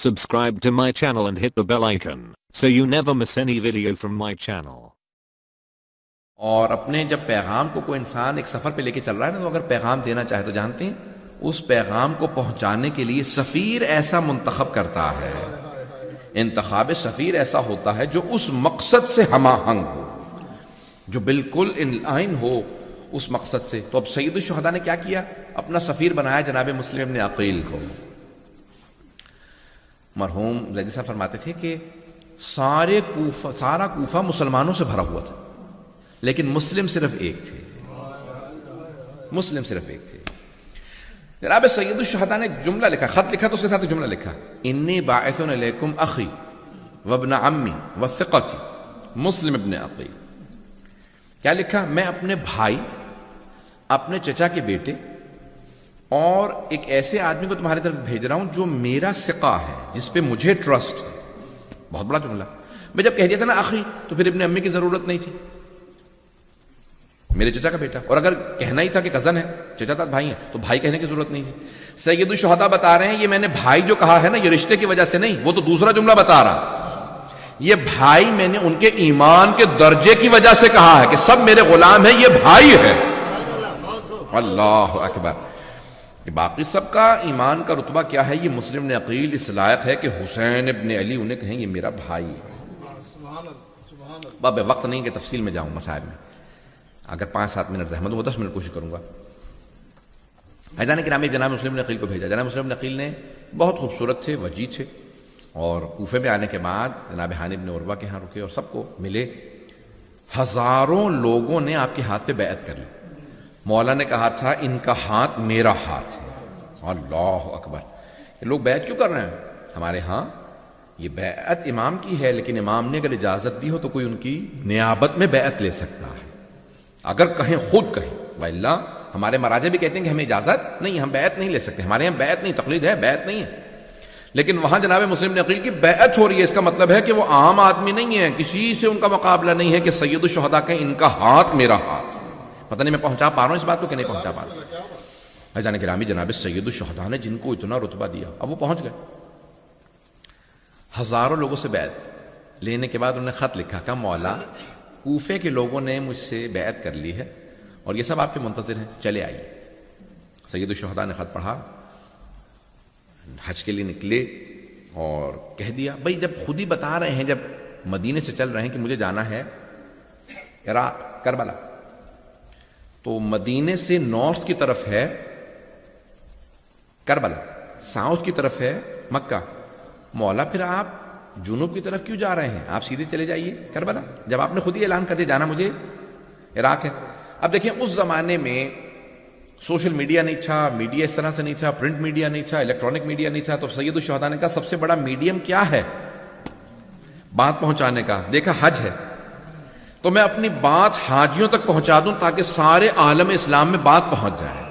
Subscribe to my channel and hit the bell icon so you never miss any video from my channel. اور اپنے جب پیغام کو کوئی انسان ایک سفر پہ لے کے چل رہا ہے نا، تو اگر پیغام دینا چاہے تو جانتے ہیں اس پیغام کو پہنچانے کے لیے سفیر ایسا منتخب کرتا ہے، انتخاب سفیر ایسا ہوتا ہے جو اس مقصد سے ہم آہنگ ہو، جو بالکل ان لائن ہو اس مقصد سے۔ تو اب سید الشہداء نے کیا کیا؟ اپنا سفیر بنایا جناب مسلم ابن عقیل کو۔ مرحوم زیدی صاحب فرماتے تھے کہ سارا کوفہ مسلمانوں سے بھرا ہوا تھا، لیکن مسلم صرف ایک تھے، مسلم صرف ایک تھے۔ جناب سید الشہداء نے جملہ لکھا، خط لکھا تو اس کے ساتھ جملہ لکھا، انی باعث علیکم اخی وابن عمی وثقتی مسلم ابن عقیل۔ کیا لکھا؟ میں اپنے بھائی، اپنے چچا کے بیٹے اور ایک ایسے آدمی کو تمہاری طرف بھیج رہا ہوں جو میرا ثقہ ہے، جس پہ مجھے ٹرسٹ ہے۔ بہت بڑا جملہ۔ میں جب کہہ دیا تھا نا اخی، تو پھر ابن امی کی ضرورت نہیں تھی، میرے چچا کا بیٹا۔ اور اگر کہنا ہی تھا کہ کزن ہے، چچا تھا بھائی ہیں، تو بھائی کہنے کی ضرورت نہیں تھی۔ سید الشہداء بتا رہے ہیں یہ میں نے بھائی جو کہا ہے نا، یہ رشتے کی وجہ سے نہیں، وہ تو دوسرا جملہ بتا رہا، یہ بھائی میں نے ان کے ایمان کے درجے کی وجہ سے کہا ہے کہ سب میرے غلام ہیں، یہ بھائی ہے۔ اللہ اکبر۔ باقی سب کا ایمان کا رتبہ کیا ہے؟ یہ مسلم ابن عقیل اس لائق ہے کہ حسین ابن علی انہیں کہیں یہ میرا بھائی ہے۔ اب وقت نہیں کہ تفصیل میں جاؤں مسائل میں، اگر 5-7 منٹ زحمت ہو 10 منٹ کوشش کروں گا۔ عزیزان گرامی، جناب مسلم ابن عقیل کو بھیجا۔ جناب مسلم ابن عقیل نے بہت خوبصورت تھے، وجیح تھے، اور کوفے میں آنے کے بعد جناب ہانی بن عروہ کے ہاں رکے اور سب کو ملے۔ ہزاروں لوگوں نے آپ کے ہاتھ پہ بیعت کر لی۔ مولا نے کہا تھا ان کا ہاتھ میرا ہاتھ ہے۔ اللہ اکبر۔ یہ لوگ بیعت کیوں کر رہے ہیں؟ ہمارے ہاں یہ بیعت امام کی ہے، لیکن امام نے اگر اجازت دی ہو تو کوئی ان کی نیابت میں بیعت لے سکتا ہے، اگر کہیں، خود کہیں۔ وَإِلَّا ہمارے مراجع بھی کہتے ہیں کہ ہمیں اجازت نہیں، ہم بیعت نہیں لے سکتے، ہمارے یہاں بیعت نہیں، تقلید ہے، بیعت نہیں ہے۔ لیکن وہاں جناب مسلم ابن عقیل کی بیعت ہو رہی ہے، اس کا مطلب ہے کہ وہ عام آدمی نہیں ہے، کسی سے ان کا مقابلہ نہیں ہے کہ سید الشہداء کہیں ان کا ہاتھ میرا ہاتھ۔ پتہ نہیں میں پہنچا پا رہا ہوں اس بات کو کہ نہیں پہنچا پا رہا ہوں۔ عزیزان گرامی، جناب سید الشہداء نے جن کو اتنا رتبہ دیا، اب وہ پہنچ گئے۔ ہزاروں لوگوں سے بیعت لینے کے بعد انہوں نے خط لکھا کہ مولا، کوفے کے لوگوں نے مجھ سے بیعت کر لی ہے اور یہ سب آپ کے منتظر ہیں، چلے آئیے۔ سید الشہداء نے خط پڑھا، حج کے لیے نکلے اور کہہ دیا، بھائی جب خود ہی بتا رہے ہیں، جب مدینے سے چل رہے ہیں کہ مجھے جانا ہے عراق، کربلا، تو مدینے سے نارتھ کی طرف ہے کربلا، ساؤتھ کی طرف ہے مکہ، مولا پھر آپ جنوب کی طرف کیوں جا رہے ہیں؟ آپ سیدھے چلے جائیے کربلا، جب آپ نے خود ہی اعلان کر دیا جانا مجھے عراق ہے۔ اب دیکھیں اس زمانے میں سوشل میڈیا نہیں تھا، میڈیا اس طرح سے نہیں تھا، پرنٹ میڈیا نہیں تھا، الیکٹرانک میڈیا نہیں تھا، تو سید الشہداء نے کہا سب سے بڑا میڈیم کیا ہے بات پہنچانے کا؟ دیکھا حج ہے، تو میں اپنی بات حاجیوں تک پہنچا دوں تاکہ سارے عالم اسلام میں بات پہنچ جائے۔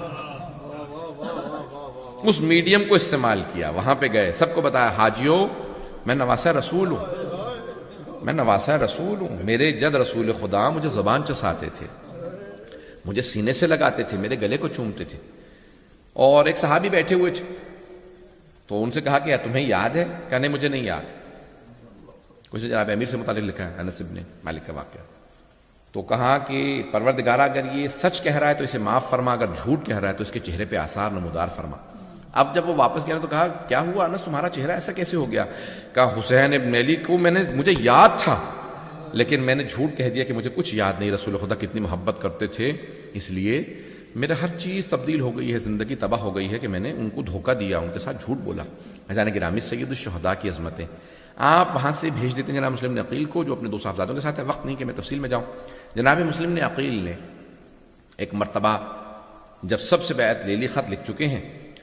اس میڈیم کو استعمال کیا، وہاں پہ گئے، سب کو بتایا، حاجیوں میں نواسہ رسول ہوں، میں نواسہ رسول ہوں، میرے جد رسول خدا مجھے زبان چساتے تھے، مجھے سینے سے لگاتے تھے، میرے گلے کو چومتے تھے۔ اور ایک صحابی بیٹھے ہوئے تھے، تو ان سے کہا کہ تمہیں یاد ہے؟ کہنے مجھے نہیں یاد۔ کچھ جناب امیر سے متعلق لکھا ہے، انس بن مالک کا واقعہ۔ تو کہا کہ پروردگارہ اگر یہ سچ کہہ رہا ہے تو اسے معاف فرما، اگر جھوٹ کہہ رہا ہے تو اس کے چہرے پہ آثار نمودار فرما۔ اب جب وہ واپس گیا تو کہا کیا ہوا انس، تمہارا چہرہ ایسا کیسے ہو گیا؟ کہا حسین ابن علی کو مجھے یاد تھا، لیکن میں نے جھوٹ کہہ دیا کہ مجھے کچھ یاد نہیں، رسول خدا کتنی محبت کرتے تھے، اس لیے میرا ہر چیز تبدیل ہو گئی ہے، زندگی تباہ ہو گئی ہے کہ میں نے ان کو دھوکہ دیا، ان کے ساتھ جھوٹ بولا۔ عزیزان گرامی، سید الشہداء کی عظمتیں آپ وہاں سے بھیج دیتے ہیں جناب مسلم ابن عقیل کو، جو اپنے 2 صاحبزادوں کے ساتھ ہے، وقت نہیں کہ میں تفصیل میں جاؤں۔ جناب مسلم ابن عقیل نے ایک مرتبہ جب سب سے بیعت لے لی، خط لکھ چکے ہیں،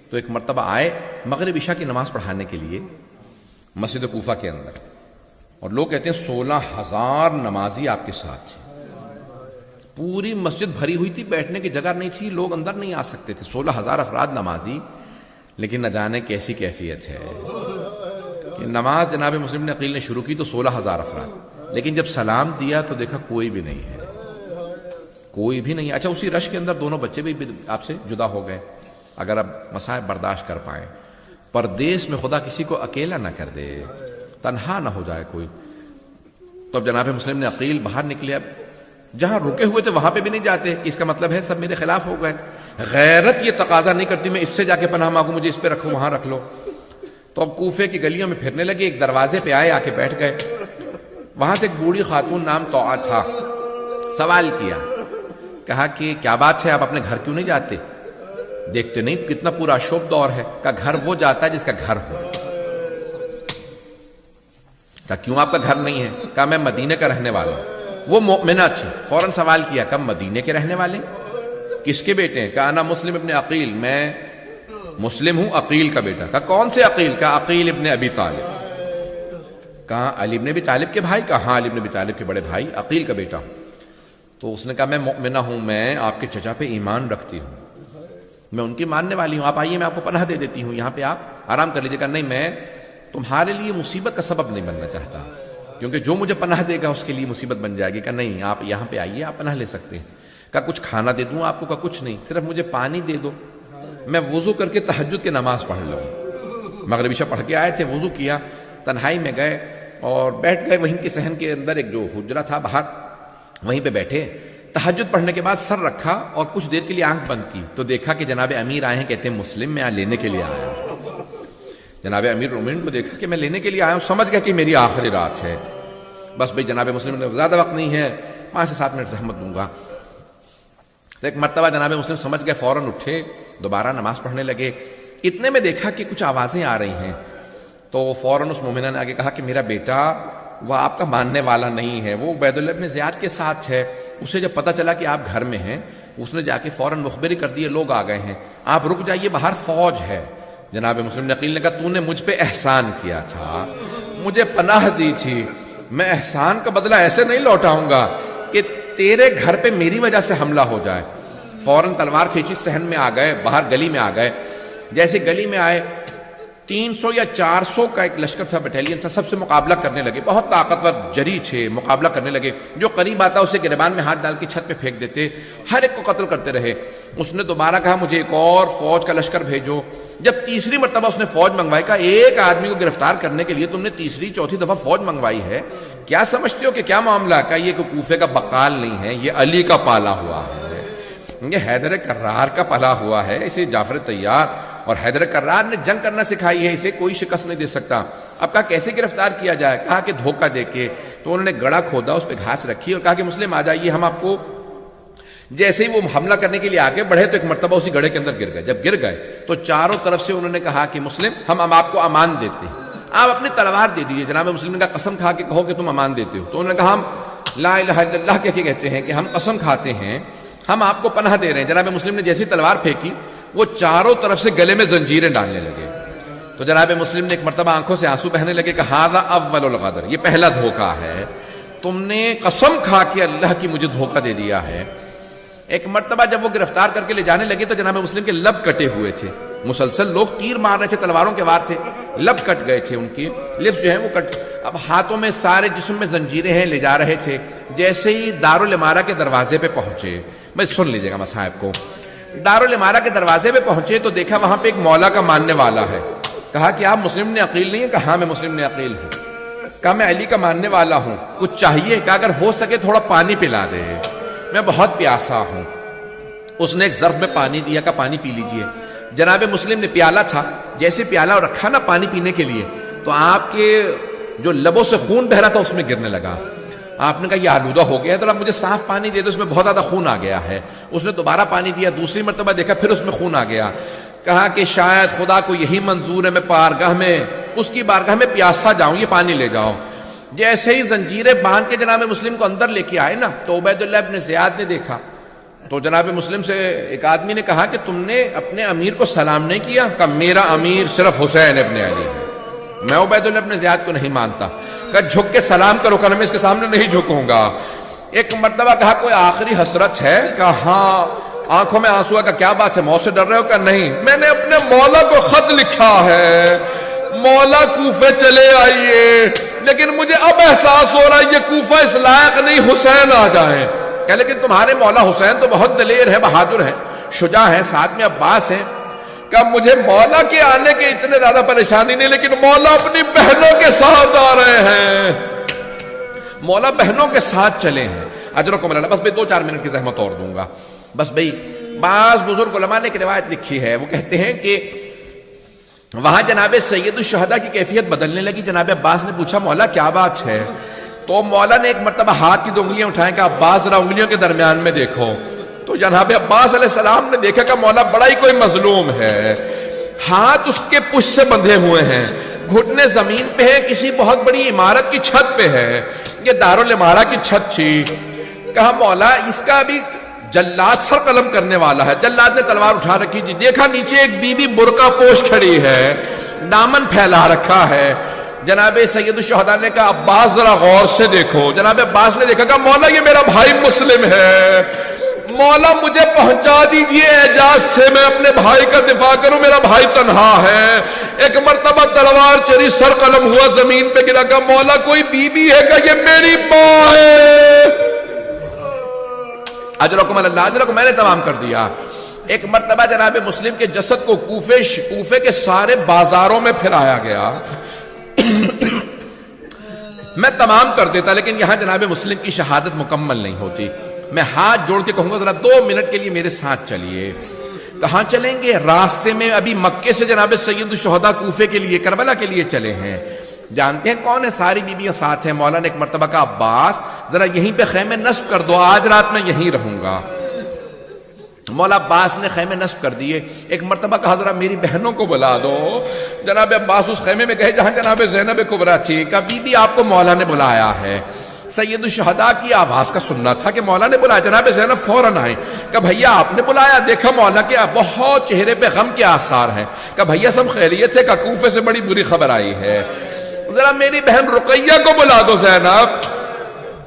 تو ایک مرتبہ آئے مغرب عشاء کی نماز پڑھانے کے لیے مسجد کوفہ کے اندر، اور لوگ کہتے ہیں 16,000 نمازی آپ کے ساتھ تھے، پوری مسجد بھری ہوئی تھی، بیٹھنے کی جگہ نہیں تھی، لوگ اندر نہیں آ سکتے تھے، 16,000 افراد نمازی۔ لیکن نہ جانے کیسی کیفیت ہے کہ نماز جناب مسلم ابن عقیل نے شروع کی تو 16,000 افراد، لیکن جب سلام دیا تو دیکھا کوئی بھی نہیں ہے، کوئی بھی نہیں۔ اچھا، اسی رش کے اندر دونوں بچے بھی آپ سے جدا ہو گئے، اگر اب مسائب برداشت کر پائیں پردیس میں خدا کسی کو اکیلا نہ کر دے، تنہا نہ ہو جائے کوئی۔ تو اب جناب مسلم نے عقیل باہر نکلے، اب جہاں رکے ہوئے تھے وہاں پہ بھی نہیں جاتے کہ اس کا مطلب ہے سب میرے خلاف ہو گئے۔ غیرت یہ تقاضا نہیں کرتی میں اس سے جا کے پناہ مانگوں، مجھے اس پہ رکھو وہاں رکھ لو۔ تو اب کوفے کی گلیوں میں پھرنے لگے، ایک دروازے پہ آئے، آ کے بیٹھ گئے۔ وہاں سے ایک بوڑھی خاتون نام طوعہ تھا، سوال کیا، کہا کہ کیا بات ہے آپ اپنے گھر کیوں نہیں جاتے؟ دیکھتے نہیں کتنا پورا شوب دور ہے؟ کہا گھر وہ جاتا ہے جس کا گھر ہو۔ کہا کیوں آپ کا گھر نہیں ہے؟ کہا میں مدینے کا رہنے والا ہوں۔ وہ مومنہ تھی، فوراً سوال کیا، کہا مدینے کے رہنے والے؟ کس کے بیٹے ہیں؟ کہا انا مسلم ابن عقیل، میں مسلم ہوں عقیل کا بیٹا۔ کہا کون سے عقیل؟ کہا عقیل ابن ابی طالب۔ کہا علی ابن ابی طالب کے بھائی؟ کہا ہاں علی ابن ابی طالب کے بڑے بھائی، عقیل کا بیٹا ہوں۔ تو اس نے کہا میں مؤمنہ ہوں، میں آپ کے چچا پہ ایمان رکھتی ہوں، میں ان کی ماننے والی ہوں، آپ آئیے میں آپ کو پناہ دے دیتی ہوں، یہاں پہ آپ آرام کر لیجیے۔ کہا نہیں، میں تمہارے لیے مصیبت کا سبب نہیں بننا چاہتا، کیونکہ جو مجھے پناہ دے گا اس کے لیے مصیبت بن جائے گی۔ کہا نہیں، آپ یہاں پہ آئیے، آپ پناہ لے سکتے ہیں۔ کہا کچھ کھانا دے دوں آپ کو؟ کہا کچھ نہیں، صرف مجھے پانی دے دو، میں وضو کر کے تہجد کی نماز پڑھ لوں۔ مغرب عشاء پڑھ کے آئے تھے، وضو کیا، تنہائی میں گئے اور بیٹھ گئے وہیں کے صحن کے اندر، ایک جو حجرہ تھا باہر، وہیں پہ بیٹھے۔ تہجد پڑھنے کے بعد سر رکھا اور کچھ دیر کے لیے آنکھ بند کی تو دیکھا کہ جناب امیر آئے ہیں، کہتے ہیں مسلم میں لینے کے لیے آیا ہوں۔ جناب امیر مومنین کو دیکھا کہ میں لینے کے لیے آیا ہوں، سمجھ گیا کہ میری آخری رات ہے، بس بھئی جناب مسلم نے زیادہ وقت نہیں ہے، 5 سے 7 منٹ زحمت دوں گا۔ تو ایک مرتبہ جناب مسلم سمجھ گئے، فوراً اٹھے، دوبارہ نماز پڑھنے لگے۔ اتنے میں دیکھا کہ کچھ آوازیں آ رہی ہیں، تو فوراً اس مومنہ نے آگے کہا کہ میرا بیٹا وہ آپ کا ماننے والا نہیں ہے، وہ عبید اللہ بن زیاد کے ساتھ ہے۔ اسے جب پتہ چلا کہ آپ گھر میں ہیں، اس نے جا کے فوراً مخبری کر دی، لوگ آ گئے ہیں، آپ رک جائیے، باہر فوج ہے۔ جناب مسلم نے عقیل نے کہا تو نے مجھ پہ احسان کیا تھا، مجھے پناہ دی تھی، میں احسان کا بدلہ ایسے نہیں لوٹاؤں گا کہ تیرے گھر پہ میری وجہ سے حملہ ہو جائے۔ فوراً تلوار کھینچی، صحن میں آ گئے، باہر گلی میں آ گئے۔ جیسے گلی میں آئے، 300 یا 400 کا ایک لشکر تھا، بٹالین تھا، سب سے مقابلہ کرنے لگے، بہت طاقتور جری تھے، مقابلہ کرنے لگے، جو قریب آتا اسے گریبان میں ہاتھ ڈال کے چھت پہ پھینک دیتے، ہر ایک کو قتل کرتے رہے۔ اس نے دوبارہ کہا مجھے ایک اور فوج کا لشکر بھیجو۔ جب تیسری مرتبہ اس نے فوج منگوائی، کہا ایک آدمی کو گرفتار کرنے کے لیے تم نے تیسری چوتھی دفعہ فوج منگوائی ہے، کیا سمجھتے ہو کہ کیا معاملہ؟ کہا یہ کہ کوفے کا بقال نہیں ہے، یہ علی کا پالا ہوا ہے، یہ حیدر کرار کا پالا ہوا ہے، اسے جعفر طیار اور حیدر کرار نے جنگ کرنا سکھائی ہے، اسے کوئی شکست نہیں دے سکتا۔ اب کہا کیسے گرفتار کیا جائے؟ کہا کہ دھوکہ دے کے۔ تو انہوں نے گڑھا کھودا، اس پہ گھاس رکھی اور کہا کہ مسلم آ جائیے، ہم آپ کو، جیسے ہی وہ حملہ کرنے کے لیے آگے بڑھے تو ایک مرتبہ اسی گڑھے کے اندر گر گئے۔ جب گر گئے تو چاروں طرف سے انہوں نے کہا کہ مسلم ہم آپ کو امان دیتے ہیں، آپ اپنی تلوار دے دیجیے۔ جناب مسلم نے کہا قسم کھا کے کہو کہ تم امان دیتے ہو۔ تو انہوں نے کہا ہم لا الہ الا اللہ کہہ کے کہتے ہیں کہ ہم قسم کھاتے ہیں، ہم آپ کو پناہ دے رہے ہیں۔ جناب مسلم نے جیسی تلوار پھینکی، وہ چاروں طرف سے گلے میں زنجیریں ڈالنے لگے۔ تو جناب مسلم نے ایک مرتبہ آنکھوں سے آنسو بہنے لگے کہ ھذا اول الغدر، یہ پہلا دھوکہ ہے، تم نے قسم کھا کے اللہ کی مجھے دھوکہ دے دیا ہے۔ ایک مرتبہ جب وہ گرفتار کر کے لے جانے لگے تو جناب مسلم کے لب کٹے ہوئے تھے، مسلسل لوگ تیر مار رہے تھے، تلواروں کے وار تھے، لب کٹ گئے تھے، ان کی لپس جو ہیں وہ کٹ، اب ہاتھوں میں سارے جسم میں زنجیریں ہیں، لے جا رہے تھے۔ جیسے ہی دارالامارہ کے دروازے پہ پہنچے، میں سن لیجیے گا مصاحب کو، دارالامارہ کے دروازے پہ پہنچے تو دیکھا وہاں پہ ایک مولا کا ماننے والا ہے۔ کہا کہ آپ مسلم نے عقیل نہیں ہے؟ کہا ہاں میں مسلم نے عقیل ہوں۔ کہا میں علی کا ماننے والا ہوں، کچھ چاہیے؟ کہا اگر ہو سکے تھوڑا پانی پلا دے، میں بہت پیاسا ہوں۔ اس نے ایک ظرف میں پانی دیا، کہا پانی پی لیجئے۔ جناب مسلم نے پیالہ تھا، جیسے پیالہ رکھا نا پانی پینے کے لیے تو آپ کے جو لبوں سے خون بہ رہا تھا اس میں گرنے لگا۔ آپ نے کہا یہ آلودہ ہو گیا ہے، تو آپ مجھے صاف پانی دے دو، اس میں بہت زیادہ خون آ گیا ہے۔ اس نے دوبارہ پانی دیا، دوسری مرتبہ دیکھا پھر اس میں خون آ گیا۔ کہا کہ شاید خدا کو یہی منظور ہے میں بارگاہ میں، اس کی بارگاہ میں پیاسا جاؤں، یہ پانی لے جاؤ۔ جیسے ہی زنجیریں باندھ کے جناب مسلم کو اندر لے کے آئے نا تو عبید اللہ ابن زیاد نے دیکھا تو جناب مسلم سے ایک آدمی نے کہا کہ تم نے اپنے امیر کو سلام نہیں کیا؟ کہا میرا امیر صرف حسین ابن علی ہے، میں عبید اللہ ابن زیاد کو نہیں مانتا۔ کہا جھک کے سلام کرو، کہا میں اس کے سامنے نہیں جھکوں گا۔ ایک مرتبہ کہا کوئی آخری حسرت ہے؟ کہا ہاں، آنکھوں میں آنسو۔ کا کیا بات ہے، موت سے ڈر رہے ہو؟ کہا نہیں، میں نے اپنے مولا کو خط لکھا ہے، مولا کوفے چلے آئیے، لیکن مجھے اب احساس ہو رہا ہے یہ کوفہ اس لائق نہیں حسین آ جائیں۔ کہ لیکن تمہارے مولا حسین تو بہت دلیر ہے، بہادر ہے، شجاع ہے، ساتھ میں عباس ہے، کہ مجھے مولا کے آنے کے اتنے زیادہ پریشانی نہیں، لیکن مولا اپنی بہنوں کے ساتھ آ رہے ہیں، مولا بہنوں کے ساتھ چلے ہیں۔ اجرکم اللہ۔ بس بھئی 2-4 منٹ کی زحمت اور دوں گا۔ بس بھئی بعض بزرگ علماء نے ایک روایت لکھی ہے، وہ کہتے ہیں کہ وہاں جناب سید الشہداء کی کیفیت بدلنے لگی۔ جناب عباس نے پوچھا مولا کیا بات ہے؟ تو مولا نے ایک مرتبہ ہاتھ کی 2 انگلیاں اٹھائیں کہ عباس ذرا انگلیوں کے درمیان میں دیکھو۔ تو جناب عباس علیہ السلام نے دیکھا کہ مولا بڑا ہی کوئی مظلوم ہے، ہاتھ اس کے پشت سے بندھے ہوئے ہیں، گھٹنے زمین پہ ہیں، کسی بہت بڑی عمارت کی چھت پہ ہے، یہ دارالعمارہ کی چھت تھی۔ کہا مولا اس کا ابھی جلاد سر قلم کرنے والا ہے۔ جلاد نے تلوار اٹھا رکھی تھی، دیکھا نیچے ایک بی بی برقع پوش کھڑی ہے، دامن پھیلا رکھا ہے۔ جناب سید الشہداء نے کہا عباس ذرا غور سے دیکھو۔ جناب عباس نے دیکھا کہ مولا یہ میرا بھائی مسلم ہے، مولا مجھے پہنچا دیجئے اعجاز سے، میں اپنے بھائی کا دفاع کروں، میرا بھائی تنہا ہے۔ ایک مرتبہ تلوار چلی، سر قلم ہوا، زمین پہ گرا۔ کہ مولا کوئی بی بی ہے کہ یہ میری ماں ہے؟ اجرکم اللہ، اجرکم، میں نے تمام کر دیا۔ ایک مرتبہ جناب مسلم کے جسد کو کوفے کے سارے بازاروں میں پھرایا گیا۔ میں تمام کر دیتا، لیکن یہاں جناب مسلم کی شہادت مکمل نہیں ہوتی۔ میں ہاتھ جوڑ کے کہوں گا ذرا 2 منٹ کے لیے میرے ساتھ چلیے۔ کہاں چلیں گے؟ راستے میں ابھی مکے سے جناب سید الشہداء کوفے کے لیے، کربلا کے لیے چلے ہیں۔ جانتے ہیں کون ہے؟ ساری بیویاں ساتھ ہیں۔ مولا نے ایک مرتبہ کہا عباس ذرا یہیں پہ خیمے نصب کر دو، آج رات میں یہیں رہوں گا۔ مولا عباس نے خیمے نصب کر دیے۔ ایک مرتبہ کہا ذرا میری بہنوں کو بلا دو۔ جناب عباس اس خیمے میں گئے جہاں جناب زینب کبریٰ تھی۔ کہا بی بی آپ کو مولا نے بلایا ہے۔ سید الشہداء کی آواز کا سننا تھا کہ مولا نے بلایا۔ جناب زینب فوراً آئے۔ کہا بھیا آپ نے بلایا؟ دیکھا مولا کے بہت چہرے پہ غم کے آثار ہیں۔ کہا بھیا سب خیریت ہے؟ کہا کوفے سے بڑی بری خبر آئی ہے، ذرا میری بہن رقیہ کو بلا دو زینب،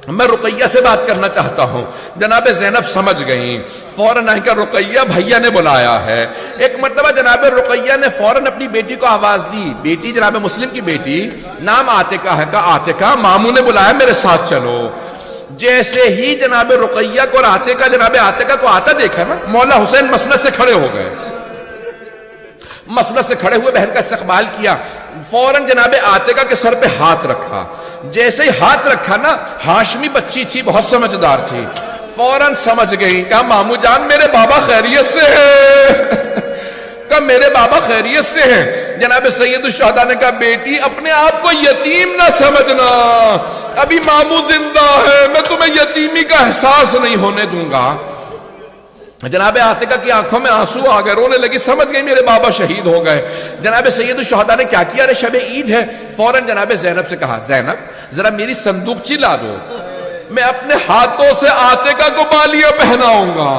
میں رقیہ سے بات کرنا چاہتا ہوں۔ جناب زینب سمجھ گئیں، فوراً آئیں کہ رقیہ بھیا نے بلایا ہے۔ ایک مرتبہ جناب رقیہ نے فوراً اپنی بیٹی کو آواز دی، بیٹی جناب مسلم کی بیٹی، نام عاتقہ ہے، کہا عاتقہ ماموں نے بلایا میرے ساتھ چلو۔ جیسے ہی جناب رقیہ کو اور عاتقہ جناب عاتقہ کو آتا دیکھا نا، مولا حسین مسند سے کھڑے ہو گئے، مسند سے کھڑے ہوئے بہن کا استقبال کیا۔ فوراً جناب عاتقہ کے سر پہ ہاتھ رکھا۔ جیسے ہی ہاتھ رکھا نا، ہاشمی بچی تھی، بہت سمجھدار تھی، فوراً سمجھ گئی۔ کہا مامو جان میرے بابا خیریت سے ہے؟ کہا میرے بابا خیریت سے ہیں۔ جناب سید الشہداء نے کہا بیٹی اپنے آپ کو یتیم نہ سمجھنا، ابھی مامو زندہ ہے، میں تمہیں یتیمی کا احساس نہیں ہونے دوں گا۔ جناب عاتقہ کی آنکھوں میں آنسو آ گئے، رونے لگی، سمجھ گئی میرے بابا شہید ہو گئے۔ جناب سید الشہداء نے کیا کیا؟ ارے شب عید ہے۔ فوراً جناب زینب سے کہا زینب ذرا میری صندوقچی لا دو، میں اپنے ہاتھوں سے عاتقہ کو بالیاں پہناؤں گا۔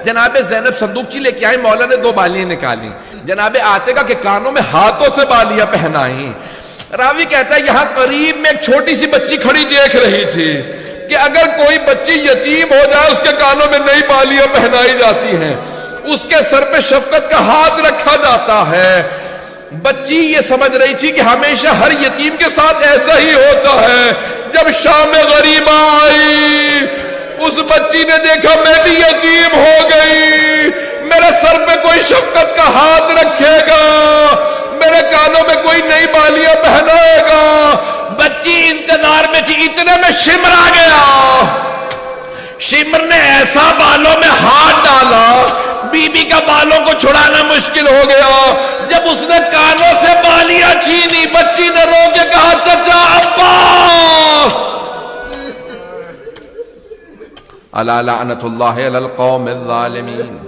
جناب زینب صندوقچی لے کے آئیں، مولا نے 2 بالیاں نکالی، جناب عاتقہ کے کانوں میں ہاتھوں سے بالیاں پہنائیں۔ راوی کہتا ہے یہاں قریب میں ایک چھوٹی سی بچی کھڑی دیکھ رہی تھی کہ اگر کوئی بچی یتیم ہو جائے اس کے کانوں میں نئی بالیاں پہنائی جاتی ہیں، اس کے سر پہ شفقت کا ہاتھ رکھا جاتا ہے۔ بچی یہ سمجھ رہی تھی کہ ہمیشہ ہر یتیم کے ساتھ ایسا ہی ہوتا ہے۔ جب شام غریبہ آئی، اس بچی نے دیکھا میں بھی یتیم ہو گئی، میرے سر پہ کوئی شفقت کا ہاتھ رکھے گا، میرے کانوں میں کوئی نئی بالیاں پہنائے گا۔ بچی انتظار میں تھی، اتنے میں شمر آ گیا۔ شمر نے ایسا بالوں میں ہاتھ ڈالا، بی بی کا بالوں کو چھڑانا مشکل ہو گیا۔ جب اس نے کانوں سے بالیاں چھینی، بچی نے رو کے کہا چچا عباس، الا لعنت اللہ علی القوم الظالمین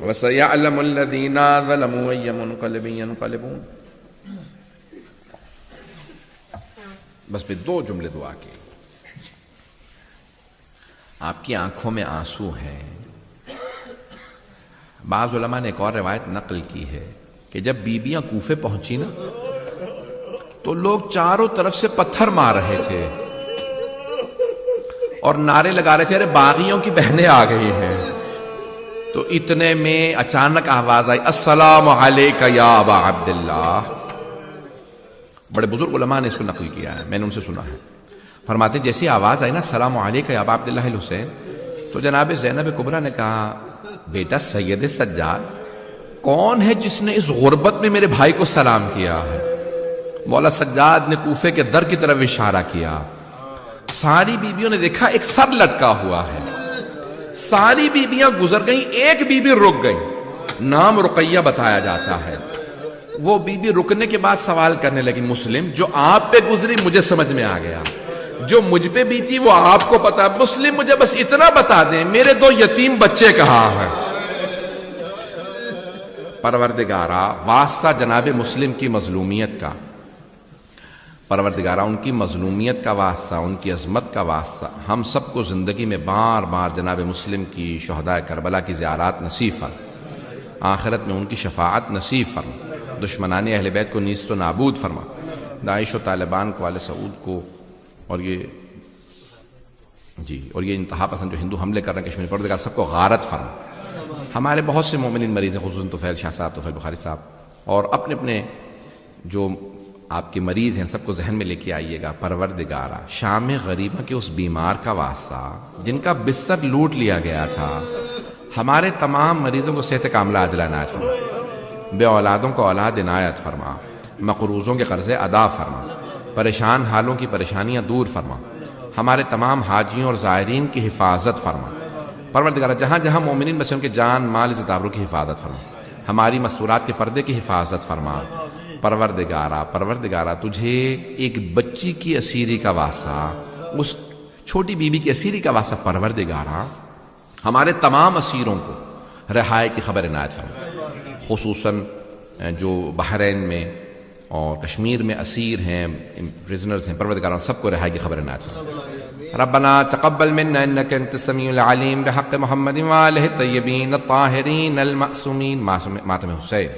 وسيعلم الذين ظلموا أي منقلب ينقلبون۔ بس پہ 2 جملے دعا کے۔ آپ کی آنکھوں میں آنسو ہیں۔ بعض علماء نے ایک اور روایت نقل کی ہے کہ جب بیویاں کوفے پہنچی نا تو لوگ چاروں طرف سے پتھر مار رہے تھے اور نعرے لگا رہے تھے ارے باغیوں کی بہنیں آ گئی ہیں۔ تو اتنے میں اچانک آواز آئی السلام علیکہ یا ابا عبداللہ۔ بڑے بزرگ علماء نے اس کو نقل کیا ہے، میں نے ان سے سنا ہے۔ فرماتے جیسی آواز آئی نا السلام علیکہ یا ابا عبداللہ الحسین، تو جناب زینب کبریٰ نے کہا بیٹا سید سجاد کون ہے جس نے اس غربت میں میرے بھائی کو سلام کیا ہے؟ مولا سجاد نے کوفے کے در کی طرف اشارہ کیا. ساری بیویوں نے دیکھا ایک سر لٹکا ہوا ہے. ساری بیویاں گزر گئیں, ایک بیوی رک گئی. نام رقیہ بتایا جاتا ہے. وہ بیوی رکنے کے بعد سوال کرنے لگی, مسلم جو آپ پہ گزری مجھے سمجھ میں آ گیا, جو مجھ پہ بیتی وہ آپ کو پتا, مسلم مجھے بس اتنا بتا دیں میرے 2 یتیم بچے کہاں ہیں؟ پروردگارا واسطہ جناب مسلم کی مظلومیت کا, پروردگارہ ان کی مظلومیت کا واسطہ, ان کی عظمت کا واسطہ, ہم سب کو زندگی میں بار بار جناب مسلم کی شہداء کربلا کی زیارات نصیب فرما, آخرت میں ان کی شفاعت نصیب فرما, دشمنان اہل بیت کو نیست و نابود فرما, داعش و طالبان کو, آل سعود کو, اور یہ انتہا پسند جو ہندو حملے کر رہے ہیں کشمیر, پروردگار سب کو غارت فرما. ہمارے بہت سے مومنین مریض ہیں, خصوصاً طفیل شاہ صاحب, طفیل بخاری صاحب, اور اپنے اپنے جو آپ کے مریض ہیں سب کو ذہن میں لے کے آئیے گا. پروردگارہ شام غریبہ کے اس بیمار کا واسطہ جن کا بستر لوٹ لیا گیا تھا, ہمارے تمام مریضوں کو صحت کاملہ عاجلہ عنایت فرما, بے اولادوں کو اولاد عنایت فرما, مقروضوں کے قرضے ادا فرما, پریشان حالوں کی پریشانیاں دور فرما, ہمارے تمام حاجیوں اور زائرین کی حفاظت فرما. پروردگارہ جہاں جہاں مومنین بسے ان کے جان مال عزت آبرو کی حفاظت فرما, ہماری مستورات کے پردے کی حفاظت فرما. پروردگارہ تجھے ایک بچی کی اسیری کا واسطہ, اس چھوٹی بیوی کی اسیری کا واسطہ پروردگارہ ہمارے تمام اسیروں کو رہائی کی خبر عنایت فرما, خصوصاً جو بحرین میں اور کشمیر میں اسیر ہیں, پرزنرز ہیں, پروردگارہ سب کو رہائی کی خبر عنایت فرما. ربنا تقبل منا انك انت السميع العليم بحق محمد وآله الطيبين الطاهرين المعصومين. ماتم حسین.